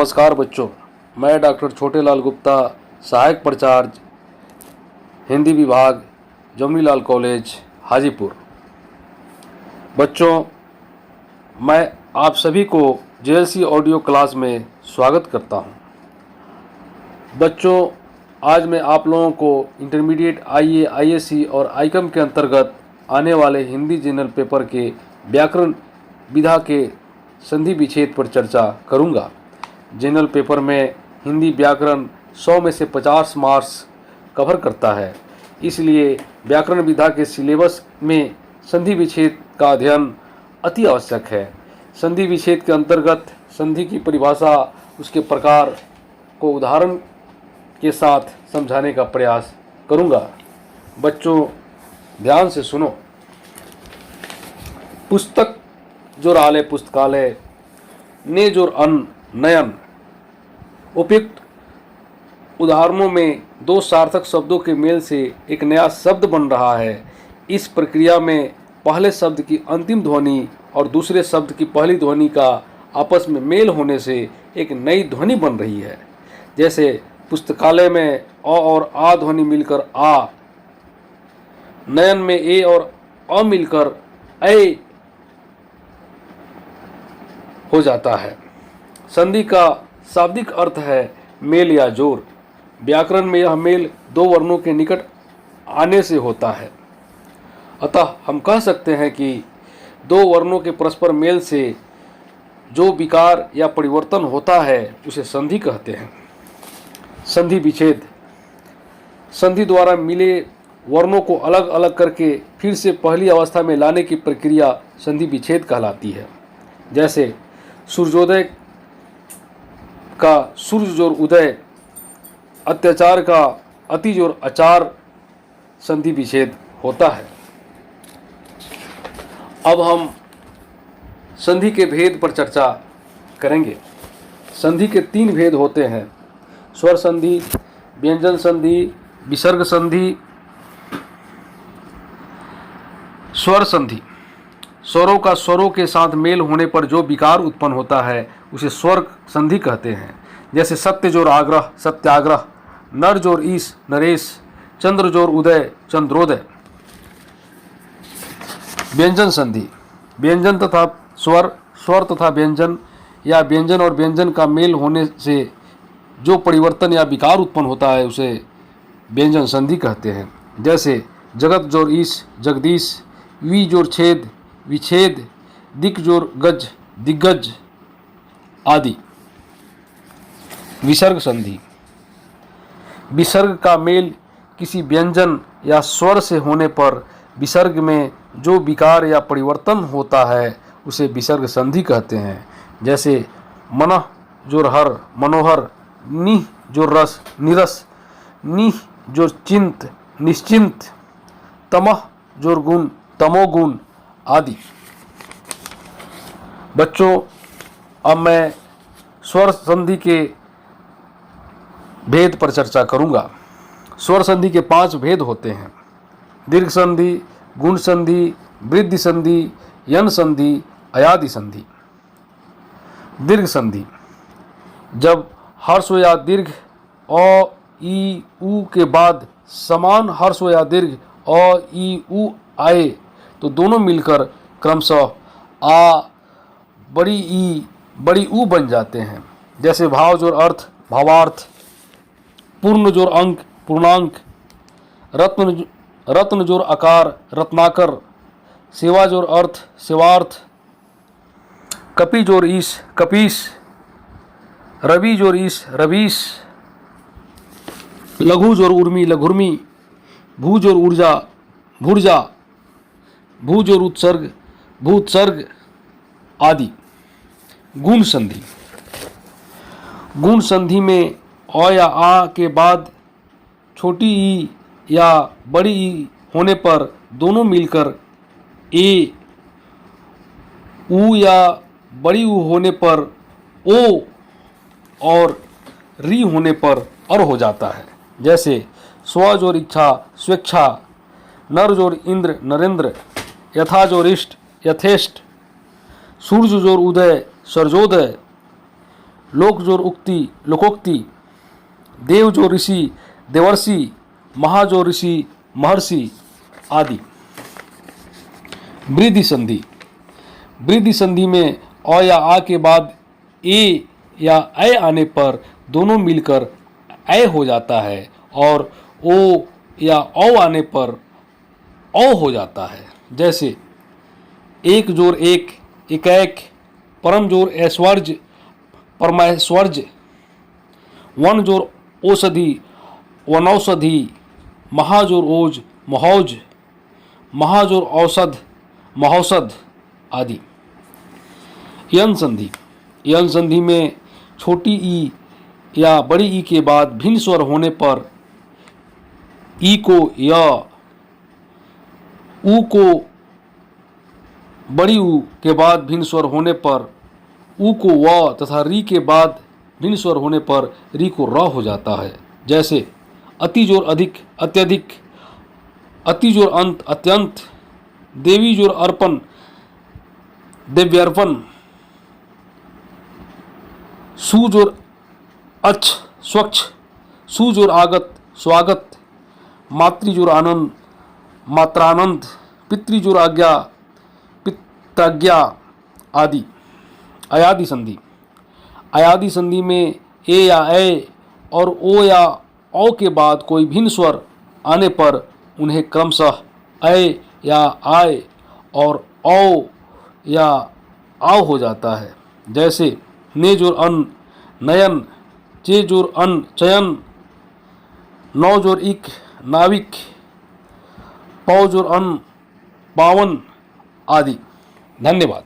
नमस्कार बच्चों, मैं डॉक्टर छोटेलाल गुप्ता, सहायक प्राचार्य हिंदी विभाग, जमुनीलाल कॉलेज, हाजीपुर। बच्चों, मैं आप सभी को जेएलसी ऑडियो क्लास में स्वागत करता हूं। बच्चों, आज मैं आप लोगों को इंटरमीडिएट आईए, आईएससी और आईकम के अंतर्गत आने वाले हिंदी जनरल पेपर के व्याकरण विधा के संधि विच्छेद पर चर्चा करूंगा। जनरल पेपर में हिंदी व्याकरण 100 में से 50 मार्क्स कवर करता है, इसलिए व्याकरण विधा के सिलेबस में संधि विच्छेद का अध्ययन अति आवश्यक है। संधि विच्छेद के अंतर्गत संधि की परिभाषा, उसके प्रकार को उदाहरण के साथ समझाने का प्रयास करूंगा। बच्चों, ध्यान से सुनो। पुस्तक जोर आले पुस्तकालय, ने जोर अन्न नयन। उपयुक्त उदाहरणों में दो सार्थक शब्दों के मेल से एक नया शब्द बन रहा है। इस प्रक्रिया में पहले शब्द की अंतिम ध्वनि और दूसरे शब्द की पहली ध्वनि का आपस में मेल होने से एक नई ध्वनि बन रही है। जैसे पुस्तकालय में अ और आ ध्वनि मिलकर आ, नयन में ए और अ मिलकर ऐ हो जाता है। संधि का शाब्दिक अर्थ है मेल या जोर। व्याकरण में यह मेल दो वर्णों के निकट आने से होता है। अतः हम कह सकते हैं कि दो वर्णों के परस्पर मेल से जो विकार या परिवर्तन होता है उसे संधि कहते हैं। संधि विच्छेद, संधि द्वारा मिले वर्णों को अलग अलग करके फिर से पहली अवस्था में लाने की प्रक्रिया संधि विच्छेद कहलाती है। जैसे सूर्योदय का सूर्य जोर उदय, अत्याचार का अति जोर अचार संधि विच्छेद होता है। अब हम संधि के भेद पर चर्चा करेंगे। संधि के तीन भेद होते हैं: स्वर संधि, व्यंजन संधि, विसर्ग संधि। स्वर संधि, स्वरों का स्वरों के साथ मेल होने पर जो विकार उत्पन्न होता है उसे स्वर संधि कहते हैं। जैसे सत्य जोर आग्रह, सत्याग्रह, नर जोर ईश, नरेश, चंद्र जोर उदय, चंद्रोदय। व्यंजन संधि, व्यंजन तथा स्वर, स्वर तथा व्यंजन या व्यंजन और व्यंजन का मेल होने से जो परिवर्तन या विकार उत्पन्न होता है उसे व्यंजन संधि कहते हैं। जैसे जगत जोर ईश, जगदीश, वी जोर छेद, विच्छेद, दिक जोर गज, दिग्गज आदि। विसर्ग संधि, विसर्ग का मेल किसी व्यंजन या स्वर से होने पर विसर्ग में जो विकार या परिवर्तन होता है उसे विसर्ग संधि कहते हैं। जैसे मनः जोर हर, मनोहर, निह जोर रस, निरस, निह जोर चिंत, निश्चिंत, तमः जोर गुण, तमोगुण आदि। बच्चों, अब मैं स्वर संधि के भेद पर चर्चा करूंगा। स्वर संधि के 5 भेद होते हैं: दीर्घ संधि, गुण संधि, वृद्धि संधि, यन संधि, अयादि संधि। दीर्घ संधि, जब हर्ष या दीर्घ अ, ई, उ के बाद समान हर्ष या दीर्घ अ, ई, उ आए तो दोनों मिलकर क्रमशः आ, बड़ी ई, बड़ी ऊ बन जाते हैं। जैसे भाव जोर अर्थ, भावार्थ, पूर्ण जोर अंक, पूर्णांक, रत्न जोर आकार, रत्नाकर, सेवा जोर अर्थ, सेवार्थ, कपि जोर ईश, कपीश, रवि जोर ईश, रवीश, लघु जोर उर्मी, लघुर्मी, भू जोर ऊर्जा, भूर्जा, भू जोर उत्सर्ग, भूत्सर्ग आदि। गुण संधि, गुण संधि में अ या आ के बाद छोटी ई या बड़ी ई होने पर दोनों मिलकर ए, ऊ या बड़ी ऊ होने पर ओ और री होने पर अर हो जाता है। जैसे स्व जोर इच्छा, स्वेच्छा, नर जोर इंद्र, नरेंद्र, यथा जोर इष्ट, यथेष्ट, सूर्य जोर उदय, सर्वोदय, लोकोक्ति, देव जो ऋषि देवर्षि, महा जो ऋषि महर्षि आदि। वृद्धि संधि, वृद्धि संधि में अ या आ के बाद ए या ऐ आने पर दोनों मिलकर ऐ हो जाता है और ओ या औ आने पर औ हो जाता है। जैसे एक जोर एक, एकैक, परम जोर ऐश्वर्य, परमैश्वर्य, वन जोर औषधि, वनौषधि, महाजोर ओज, महौज, महाजोर औषध, महौषध आदि। यन संधि, यन संधि में छोटी ई या बड़ी ई के बाद भिन्न स्वर होने पर ई को य, ऊ को बड़ी ऊ के बाद भिन्न स्वर होने पर ऊ को व तथा री के बाद भिन्न स्वर होने पर री को र हो जाता है। जैसे अति जोर अधिक, अत्यधिक, अति जोर अंत, अत्यंत, देवी जोर अर्पण, दिव्यर्पण, सु जोर अच्छ, स्वच्छ, सु जोर आगत, स्वागत, मातृ जोर आनंद, मात्रानंद, पितृ जोर आज्ञा, पित्राज्ञा आदि। अयादि संधि, अयादि संधि में ए या ऐ और ओ या औ के बाद कोई भिन्न स्वर आने पर उन्हें क्रमशः ऐ या आय और औ या आव हो जाता है। जैसे ने जोर अन, नयन, चे जोर अन, चयन, नौ जोर इक, नाविक, पौ जोर अन, पावन आदि। धन्यवाद।